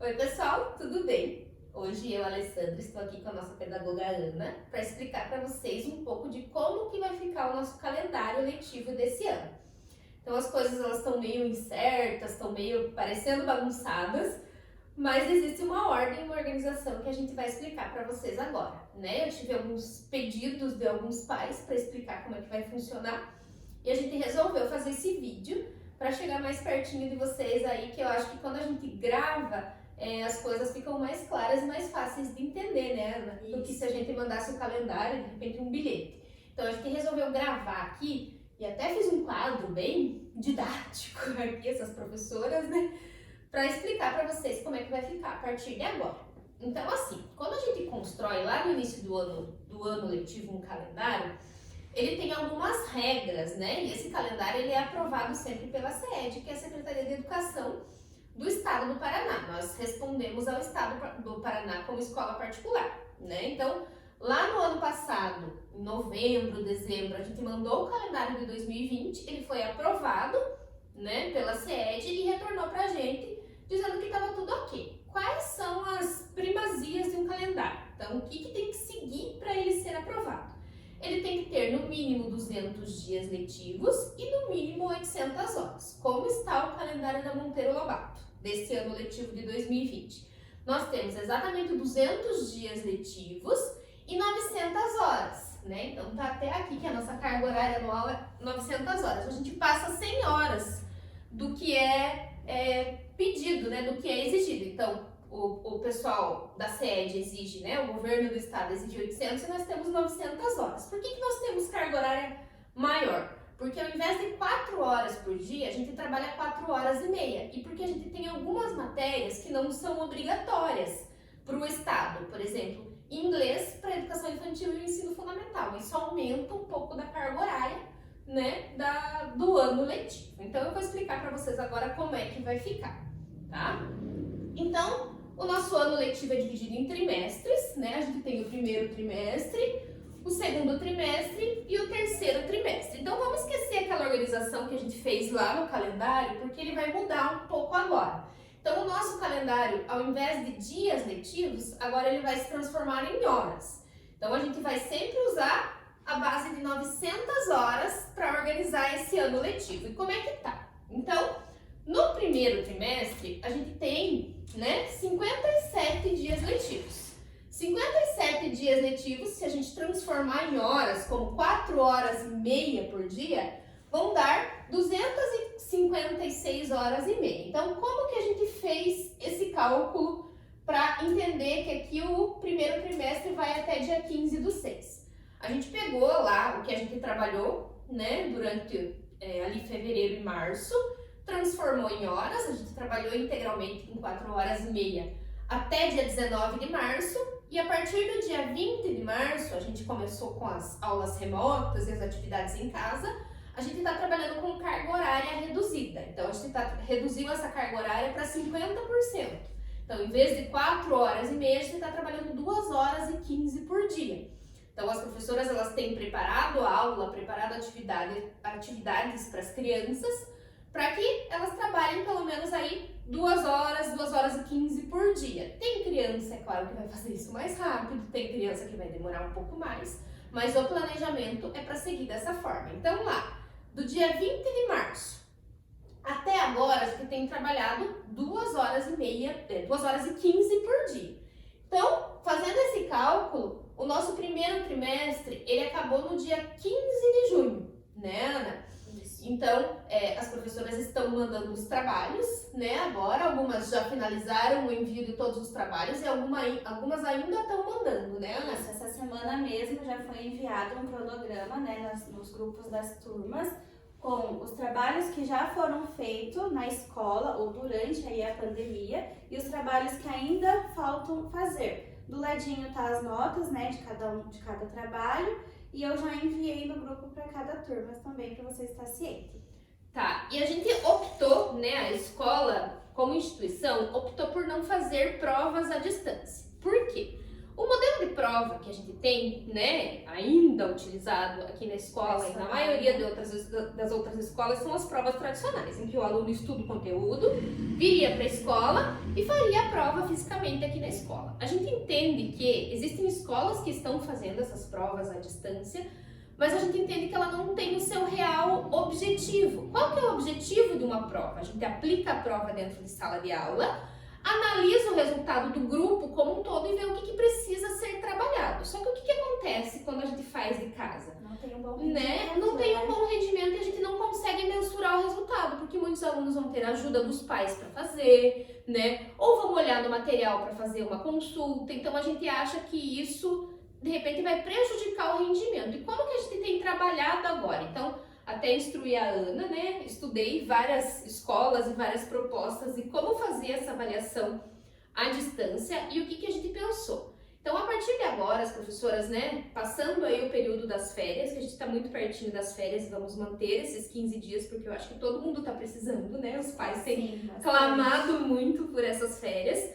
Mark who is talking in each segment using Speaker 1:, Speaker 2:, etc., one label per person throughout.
Speaker 1: Oi pessoal, tudo bem? Hoje eu, Alessandra, estou aqui com a nossa pedagoga Ana para explicar para vocês um pouco de como que vai ficar o nosso calendário letivo desse ano. Então as coisas elas estão meio incertas, estão meio parecendo bagunçadas, mas existe uma ordem, uma organização que a gente vai explicar para vocês agora, né? Eu tive alguns pedidos de alguns pais para explicar como é que vai funcionar e a gente resolveu fazer esse vídeo para chegar mais pertinho de vocês aí, que eu acho que quando a gente grava, as coisas ficam mais claras e mais fáceis de entender, né, Ana? Do que se a gente mandasse o calendário, de repente um bilhete. Então a gente resolveu gravar aqui e até fiz um quadro bem didático aqui, essas professoras, né? Para explicar para vocês como é que vai ficar a partir de agora. Então assim, quando a gente constrói lá no início do ano letivo um calendário, ele tem algumas regras, né? E esse calendário ele é aprovado sempre pela SEED, que é a Secretaria de Educação do Estado do Paraná. Nós respondemos ao Estado do Paraná como escola particular, né? Então, lá no ano passado, em novembro, dezembro, a gente mandou o calendário de 2020, ele foi aprovado, né, pela SEED e retornou pra gente dizendo que estava tudo ok. Quais são as primazias de um calendário? Então, o que tem que seguir para ele ser aprovado? Ele tem que ter no mínimo 200 dias letivos e no mínimo 800 horas. Como está o calendário da Monteiro Lobato desse ano letivo de 2020? Nós temos exatamente 200 dias letivos e 900 horas, né? Então tá até aqui que a nossa carga horária anual é 900 horas. A gente passa 100 horas do que é pedido, né? Do que é exigido. Então, o pessoal da SEED exige, né? O governo do estado exige 800 e nós temos 900 horas. Por que nós temos carga horária maior? Porque ao invés de 4 horas por dia, a gente trabalha 4 horas e meia. E porque a gente tem algumas matérias que não são obrigatórias para o estado. Por exemplo, inglês para educação infantil e ensino fundamental. Isso aumenta um pouco da carga horária, né? Do ano letivo. Então eu vou explicar para vocês agora como é que vai ficar, tá? Então, o nosso ano letivo é dividido em trimestres, né? A gente tem o primeiro trimestre, o segundo trimestre e o terceiro trimestre. Então, vamos esquecer aquela organização que a gente fez lá no calendário, porque ele vai mudar um pouco agora. Então, o nosso calendário, ao invés de dias letivos, agora ele vai se transformar em horas. Então, a gente vai sempre usar a base de 900 horas para organizar esse ano letivo. E como é que tá? Então, no primeiro trimestre, a gente tem, né, 57 dias letivos. 57 dias letivos, se a gente transformar em horas, como 4 horas e meia por dia, vão dar 256 horas e meia. Então, como que a gente fez esse cálculo para entender que aqui o primeiro trimestre vai até dia 15/6? A gente pegou lá o que a gente trabalhou, né, durante ali fevereiro e março, transformou em horas, a gente trabalhou integralmente em 4 horas e meia até dia 19 de março e a partir do dia 20 de março, a gente começou com as aulas remotas e as atividades em casa, a gente está trabalhando com carga horária reduzida, então a gente reduziu essa carga horária para 50%. Então, em vez de 4 horas e meia, a gente está trabalhando 2 horas e 15 por dia. Então, as professoras elas têm preparado a aula, preparado atividades para as crianças, para que elas trabalhem pelo menos aí 2 horas e 15 por dia. Tem criança, é claro, que vai fazer isso mais rápido, tem criança que vai demorar um pouco mais, mas o planejamento é para seguir dessa forma. Então lá, do dia 20 de março até agora, a gente tem trabalhado 2 horas e meia, 2 horas e 15 por dia. Então, fazendo esse cálculo, o nosso primeiro trimestre, ele acabou no dia 15 de junho, né, Ana? Então, as professoras estão mandando os trabalhos, né, agora, algumas já finalizaram o envio de todos os trabalhos e algumas ainda estão mandando, né, Ana?
Speaker 2: Isso, essa semana mesmo já foi enviado um cronograma, né, nos grupos das turmas, com os trabalhos que já foram feitos na escola ou durante aí a pandemia e os trabalhos que ainda faltam fazer. Do ladinho tá as notas, né, de cada trabalho. E eu já enviei no grupo para cada turma também, para você estar ciente.
Speaker 1: Tá, e a gente optou, né, a escola, como instituição, optou por não fazer provas à distância. Por quê? O modelo de prova que a gente tem, né, ainda utilizado aqui na escola e na maioria das outras escolas são as provas tradicionais, em que o aluno estuda o conteúdo, viria para a escola e faria a prova fisicamente aqui na escola. A gente entende que existem escolas que estão fazendo essas provas à distância, mas a gente entende que ela não tem o seu real objetivo. Qual que é o objetivo de uma prova? A gente aplica a prova dentro de sala de aula, analisa o resultado do grupo como um todo e vê o que precisa ser trabalhado. Só que o que acontece quando a gente faz de casa?
Speaker 2: Não tem um bom rendimento,
Speaker 1: né? Não tem um bom rendimento e a gente não consegue mensurar o resultado, porque muitos alunos vão ter a ajuda dos pais para fazer, né? Ou vão olhar no material para fazer uma consulta. Então a gente acha que isso de repente vai prejudicar o rendimento. E como que a gente tem trabalhado agora? Então, até instruir a Ana, né? Estudei várias escolas e várias propostas de como fazer essa avaliação à distância e o que a gente pensou. Então, a partir de agora, as professoras, né, passando aí o período das férias, que a gente está muito pertinho das férias, vamos manter esses 15 dias, porque eu acho que todo mundo está precisando, né? Os pais têm clamado muito por essas férias.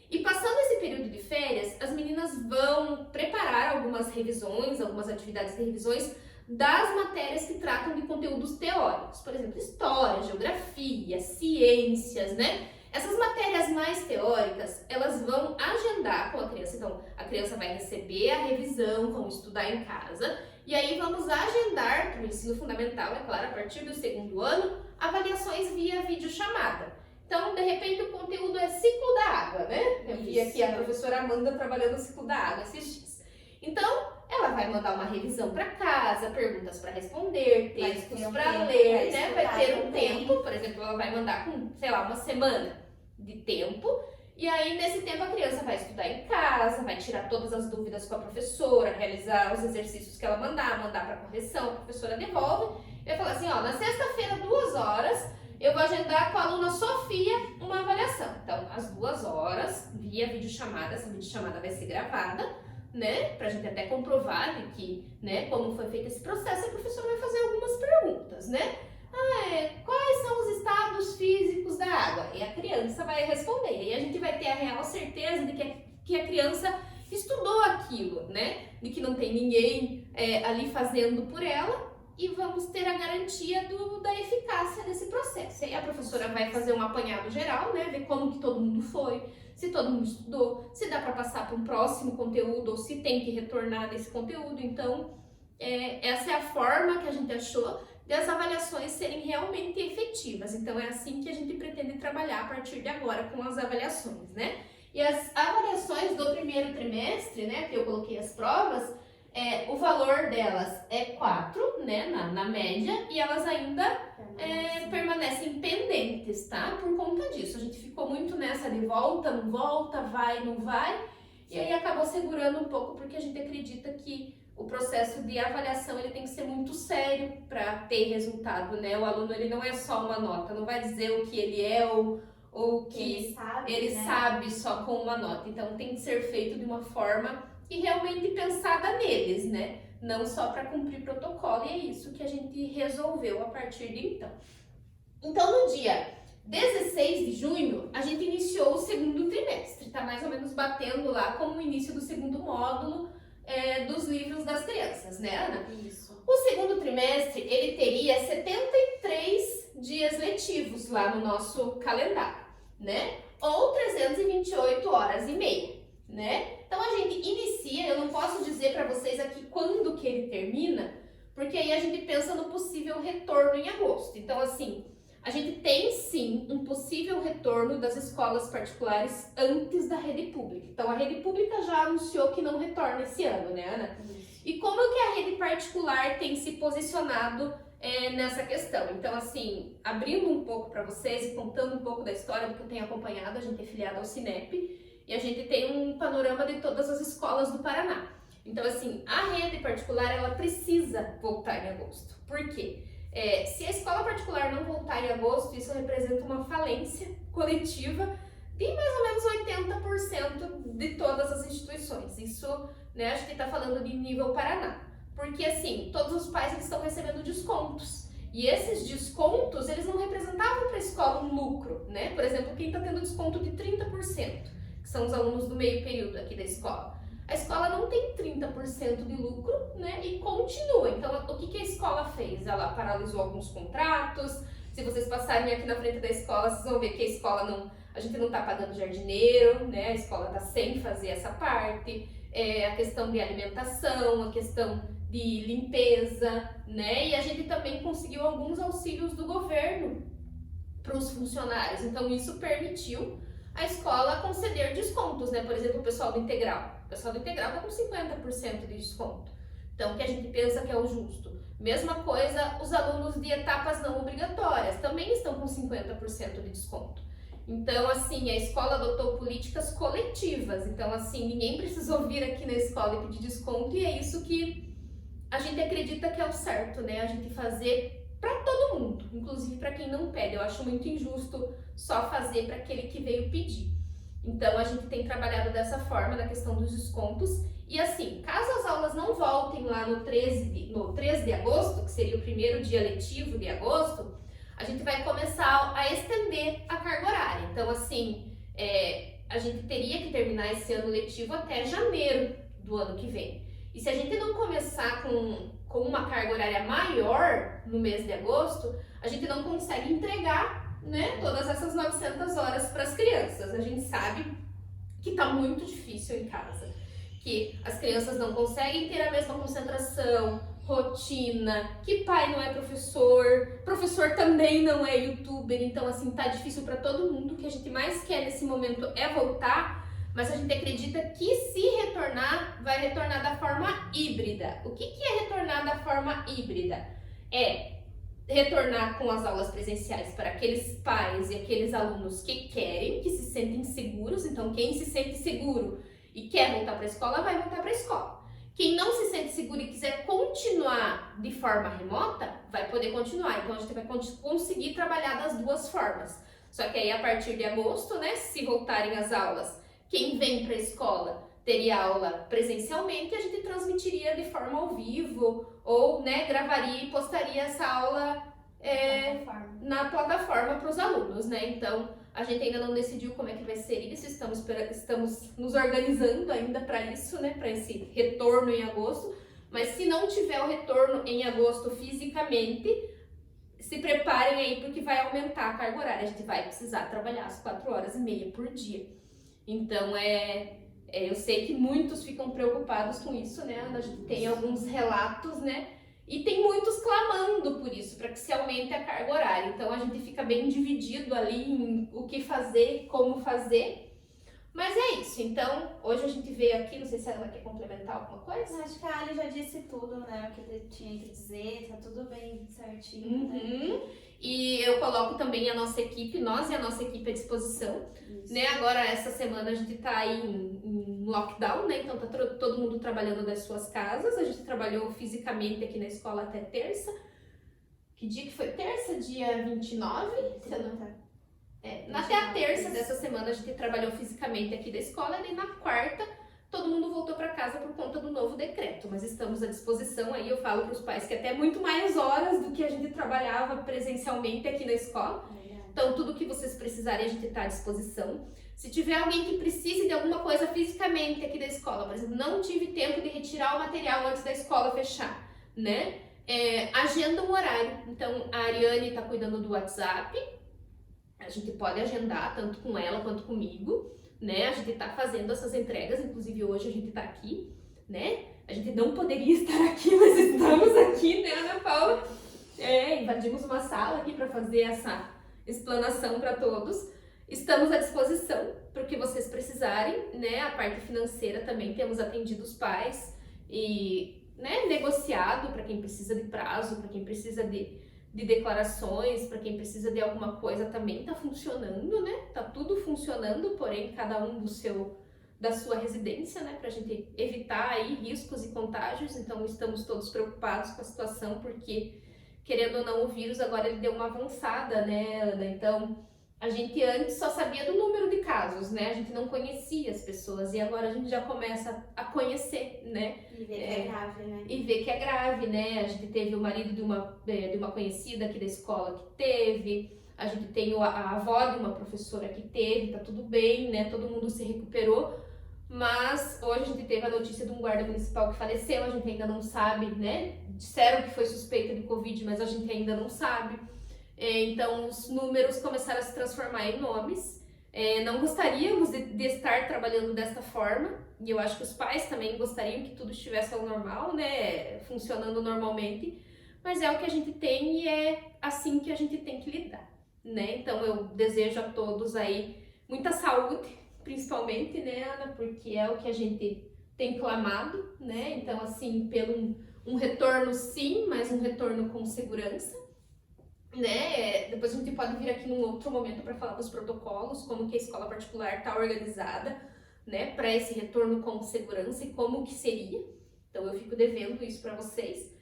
Speaker 1: E passando esse período de férias, as meninas vão preparar algumas revisões, algumas atividades de revisões das matérias que tratam de conteúdos teóricos, por exemplo, história, geografia, ciências, né? Essas matérias mais teóricas, elas vão agendar com a criança, então a criança vai receber a revisão, vão estudar em casa, e aí vamos agendar para o ensino fundamental, é claro, a partir do 2º ano, avaliações via videochamada. Então, de repente, o conteúdo é ciclo da água, né? Eu vi aqui a professora Amanda trabalhando o ciclo da água esses dias. Então, ela vai mandar uma revisão para casa, perguntas para responder, textos para ler, né? Vai ter um tempo, por exemplo, ela vai mandar com, sei lá, uma semana de tempo. E aí, nesse tempo, a criança vai estudar em casa, vai tirar todas as dúvidas com a professora, realizar os exercícios que ela mandar para correção, a professora devolve. E vai falar assim, ó, na sexta-feira, 2 horas, eu vou agendar com a aluna Sofia uma avaliação. Então, às 2 horas, via videochamada, essa videochamada vai ser gravada, né? Pra gente até comprovar de que, né, como foi feito esse processo, a professora vai fazer algumas perguntas, né? Quais são os estados físicos da água? E a criança vai responder. E a gente vai ter a real certeza de que a criança estudou aquilo, né? De que não tem ninguém ali fazendo por ela. E vamos ter a garantia da eficácia desse processo. E aí a professora vai fazer um apanhado geral, né? Ver como que todo mundo foi, se todo mundo estudou, se dá para passar para um próximo conteúdo ou se tem que retornar desse conteúdo. Então, essa é a forma que a gente achou das avaliações serem realmente efetivas. Então, é assim que a gente pretende trabalhar a partir de agora com as avaliações, né? E as avaliações do primeiro trimestre, né? Que eu coloquei as provas, o valor delas é 4, né, na média, e elas ainda permanecem pendentes, tá? Por conta disso. A gente ficou muito nessa de volta, não volta, vai, não vai, e aí acabou segurando um pouco, porque a gente acredita que o processo de avaliação ele tem que ser muito sério para ter resultado, né? O aluno ele não é só uma nota, não vai dizer o que ele é ou o que ele sabe só com uma nota. Então tem que ser feito de uma forma e realmente pensada neles, né? Não só para cumprir protocolo, e é isso que a gente resolveu a partir de então. Então, no dia 16 de junho, a gente iniciou o 2º trimestre, tá mais ou menos batendo lá como o início do 2º módulo dos livros das crianças, né, Ana?
Speaker 2: Isso.
Speaker 1: O 2º trimestre, ele teria 73 dias letivos lá no nosso calendário, né? Ou 328 horas e meia, né? Então a gente inicia, eu não posso dizer para vocês aqui quando que ele termina, porque aí a gente pensa no possível retorno em agosto. Então assim, a gente tem sim um possível retorno das escolas particulares antes da rede pública. Então a rede pública já anunciou que não retorna esse ano, né, Ana? E como que a rede particular tem se posicionado nessa questão? Então assim, abrindo um pouco para vocês e contando um pouco da história do que eu tenho acompanhado, a gente é filiado ao Cinep, e a gente tem um panorama de todas as escolas do Paraná. Então, assim, a rede particular, ela precisa voltar em agosto. Por quê? Se a escola particular não voltar em agosto, isso representa uma falência coletiva de mais ou menos 80% de todas as instituições. Isso, né, acho que está falando de nível Paraná. Porque, assim, todos os pais eles estão recebendo descontos. E esses descontos, eles não representavam para a escola um lucro, né? Por exemplo, quem está tendo desconto de 30%. Que são os alunos do meio período aqui da escola. a escola não tem 30% de lucro, né? E continua. Então, o que a escola fez? Ela paralisou alguns contratos. Se vocês passarem aqui na frente da escola, vocês vão ver que a escola não... A gente não está pagando jardineiro, né? A escola está sem fazer essa parte. A questão de alimentação, a questão de limpeza, né? E a gente também conseguiu alguns auxílios do governo para os funcionários. Então, isso permitiu a escola conceder descontos, né? Por exemplo, o pessoal do integral. O pessoal do integral está com 50% de desconto. Então, o que a gente pensa que é o justo. Mesma coisa, os alunos de etapas não obrigatórias também estão com 50% de desconto. Então, assim, a escola adotou políticas coletivas. Então, assim, ninguém precisou vir aqui na escola e pedir desconto. E é isso que a gente acredita que é o certo, né? A gente fazer para todo mundo, inclusive para quem não pede. Eu acho muito injusto só fazer para aquele que veio pedir. Então, a gente tem trabalhado dessa forma, na questão dos descontos. E assim, caso as aulas não voltem lá no 13 de agosto, que seria o primeiro dia letivo de agosto, a gente vai começar a estender a carga horária. Então, assim, a gente teria que terminar esse ano letivo até janeiro do ano que vem. E se a gente não começar com uma carga horária maior no mês de agosto, a gente não consegue entregar, né, todas essas 900 horas para as crianças. A gente sabe que está muito difícil em casa, que as crianças não conseguem ter a mesma concentração, rotina, que pai não é professor, professor também não é youtuber, então assim, tá difícil para todo mundo. O que a gente mais quer nesse momento é voltar, mas a gente acredita que se retornar, vai retornar da forma híbrida. O que é retornar da forma híbrida? É retornar com as aulas presenciais para aqueles pais e aqueles alunos que querem, que se sentem seguros. Então, quem se sente seguro e quer voltar para a escola, vai voltar para a escola. Quem não se sente seguro e quiser continuar de forma remota, vai poder continuar. Então, a gente vai conseguir trabalhar das duas formas. Só que aí, a partir de agosto, né, se voltarem as aulas, quem vem para a escola teria aula presencialmente e a gente transmitiria de forma ao vivo ou, né, gravaria e postaria essa aula na plataforma para os alunos, né? Então, a gente ainda não decidiu como é que vai ser isso, estamos nos organizando ainda para isso, né, para esse retorno em agosto, mas se não tiver o retorno em agosto fisicamente, se preparem aí porque vai aumentar a carga horária, a gente vai precisar trabalhar as 4h30 por dia. Então, eu sei que muitos ficam preocupados com isso, né? A gente tem alguns relatos, né? E tem muitos clamando por isso, para que se aumente a carga horária. Então, a gente fica bem dividido ali em o que fazer, como fazer. Mas é isso. Então, hoje a gente veio aqui, não sei se ela quer complementar alguma coisa.
Speaker 2: Acho que a Ali já disse tudo, né? O que tinha que dizer, tá tudo bem certinho, né?
Speaker 1: E eu coloco também a nossa equipe, nós e a nossa equipe à disposição, né? Agora, essa semana a gente tá aí em lockdown, né? Então tá todo mundo trabalhando das suas casas. A gente trabalhou fisicamente aqui na escola até terça. Que dia que foi? Terça, dia 29? Até a terça dessa semana a gente trabalhou fisicamente aqui da escola e na quarta todo mundo voltou para casa por conta do novo decreto, mas estamos à disposição aí. Eu falo para os pais que até muito mais horas do que a gente trabalhava presencialmente aqui na escola. Então, tudo que vocês precisarem, a gente está à disposição. Se tiver alguém que precise de alguma coisa fisicamente aqui da escola, por exemplo, não tive tempo de retirar o material antes da escola fechar, né? Agenda um horário. Então, a Ariane está cuidando do WhatsApp, a gente pode agendar tanto com ela quanto comigo, né? A gente tá fazendo essas entregas, inclusive hoje a gente tá aqui, né? A gente não poderia estar aqui, mas estamos aqui, né, Ana Paula? Invadimos uma sala aqui para fazer essa explanação para todos. Estamos à disposição para o que vocês precisarem, né? A parte financeira também temos atendido os pais e, né, negociado para quem precisa de prazo, para quem precisa de declarações, para quem precisa de alguma coisa também tá funcionando, né? Tá tudo funcionando, porém cada um da sua residência, né? Pra gente evitar aí riscos e contágios. Então estamos todos preocupados com a situação, porque querendo ou não o vírus agora ele deu uma avançada, né, Ana? Então a gente antes só sabia do número de casos, né? A gente não conhecia as pessoas e agora a gente já começa a conhecer, né?
Speaker 2: E ver que é grave, né?
Speaker 1: E ver que é grave, né? A gente teve o marido de uma conhecida aqui da escola que teve, a gente tem a avó de uma professora que teve, tá tudo bem, né? Todo mundo se recuperou, Mas hoje a gente teve a notícia de um guarda municipal que faleceu, a gente ainda não sabe, né? Disseram que foi suspeita de Covid, mas a gente ainda não sabe. Então os números começaram a se transformar em nomes. Não gostaríamos de estar trabalhando desta forma, e eu acho que os pais também gostariam que tudo estivesse ao normal, né? Funcionando normalmente, mas é o que a gente tem e é assim que a gente tem que lidar, né? Então eu desejo a todos aí muita saúde, principalmente, né, Ana? Porque é o que a gente tem clamado, né? Então, assim, pelo um retorno sim, mas um retorno com segurança, né? Depois a gente pode vir aqui num outro momento para falar dos protocolos, como que a escola particular está organizada, né, para esse retorno com segurança e como que seria. Então, eu fico devendo isso para vocês.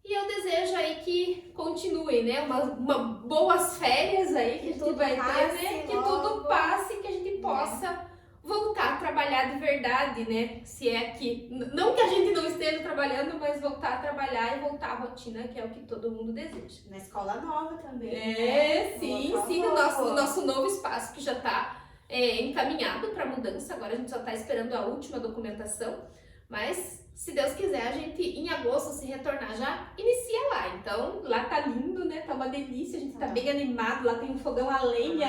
Speaker 1: E eu desejo aí que continue, né? Uma boas férias aí que a gente vai ter, né? Que tudo passe, que a gente possa voltar a trabalhar de verdade, né? Se é que. Não que a gente não esteja trabalhando, mas voltar a trabalhar e voltar à rotina, que é o que todo mundo deseja.
Speaker 2: Na escola nova também.
Speaker 1: Sim, no nosso novo espaço que já está encaminhado para mudança. Agora a gente só está esperando a última documentação, mas. Se Deus quiser, a gente em agosto se retornar já inicia lá. Então, lá tá lindo, né? Tá uma delícia, a gente tá bem animado, lá tem um fogão a lenha.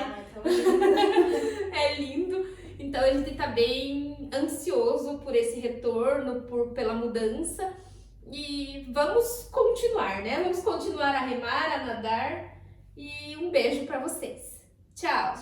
Speaker 1: É lindo. Então, a gente tá bem ansioso por esse retorno, pela mudança. E vamos continuar, né? Vamos continuar a remar, a nadar. E um beijo pra vocês. Tchau!